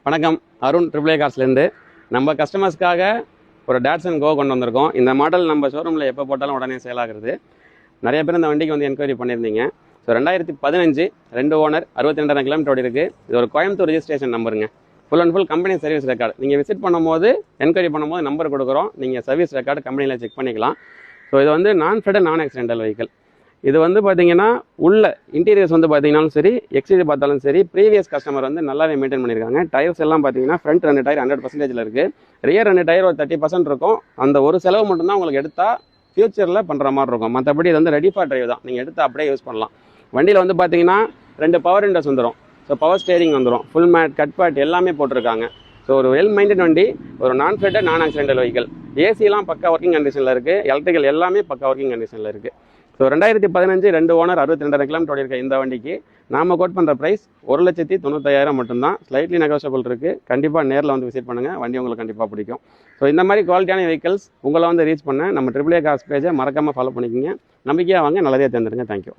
வணக்கம், அருண் ட்ரிபிள் கார்ஸ்லேருந்து. நம்ம கஸ்டமர்ஸ்க்காக ஒரு டாட்சன் கோ கொண்டு வந்திருக்கோம். இந்த மாடல் நம்ம ஷோரூமில் எப்போ போட்டாலும் உடனே சேல் ஆகுறது. நிறைய பேர் இந்த வண்டிக்கு வந்து என்கொயரி பண்ணியிருந்தீங்க. ஸோ 2015 2 ஓனர் 62,000 கிலோமீட்டர் ஓடி இருக்குது. இது ஒரு கோயம்புத்தூர் ரெஜிஸ்ட்ரேஷன் நம்பருங்க. Full and full company service record. நீங்கள் விசிட் பண்ணும்போது என்கொயரி பண்ணும்போது நம்பர் கொடுக்குறோம். நீங்கள் சர்வீஸ் ரெக்கார்டு கம்பெனியில் செக் பண்ணிக்கலாம். ஸோ இது வந்து நான் ஃபெட் நான் ஆக்சிடென்டல் வெஹிக்கிள். இது வந்து பார்த்தீங்கன்னா உள்ள இன்டீரியர்ஸ் வந்து பார்த்தீங்கன்னாலும் சரி, எக்ஸ்டீரியர் பார்த்தாலும் சரி, ப்ரீவியஸ் கஸ்டமர் வந்து நல்லாவே மெயின்டைன் பண்ணியிருக்காங்க. டயர்ஸ் எல்லாம் பார்த்தீங்கன்னா ஃப்ரண்ட் 2 டயர் 100% இருக்குது. ரியர் 2 டயர் ஒரு 30% இருக்கும். அந்த ஒரு செலவு மட்டும்தான் உங்களுக்கு எடுத்தால் ஃபியூச்சரில் பண்ணுற மாதிரி இருக்கும். மற்றபடி இது வந்து ரெடி ஃபார் டிரைவ் தான். நீங்கள் எடுத்து அப்படியே யூஸ் பண்ணலாம். வண்டியில் வந்து பார்த்தீங்கன்னா 2 பவர் விண்டோஸ் வந்துடும். ஸோ பவர் ஸ்டேரிங் வந்துடும். ஃபுல் மேட் கட் பேட் எல்லாமே போட்டிருக்காங்க. ஸோ ஒரு வெல் மெயின்டைன் வண்டி, ஒரு நான் ஃபெட் நான் ஆக்சிடென்டல் வெஹிக்கிள். ஏசிலாம் பக்கா ஒர்க்கிங் கண்டிஷனில் இருக்குது. எலக்ட்ரிக்கல் எல்லாமே பக்கா ஒர்க்கிங் கண்டிஷனில் இருக்குது. ஸோ 2015 2 ஓனர் 62,000 கிலோமீட்டர் இருக்க இந்த வண்டிக்கு நாம் கோட் பண்ணுற ப்ரைஸ் 1,95,000 மட்டும்தான். ஸ்லைட்லி நெகோஷியபிள் இருக்குது. கண்டிப்பாக நேரில் வந்து விசிட் பண்ணுங்கள். வண்டி உங்களுக்கு கண்டிப்பாக பிடிக்கும். ஸோ இந்த மாதிரி குவாலிட்டியான வெஹிக்கிள்ஸ் உங்களை வந்து ரீச் பண்ண நம்ம ட்ரிபிள் கார்ஸ் பேஜை மறக்காமல் ஃபாலோ பண்ணிக்கோங்க. நம்பிக்கையாக வாங்க, நல்லதே தேர்ந்தெடுங்க. தேங்க்யூ.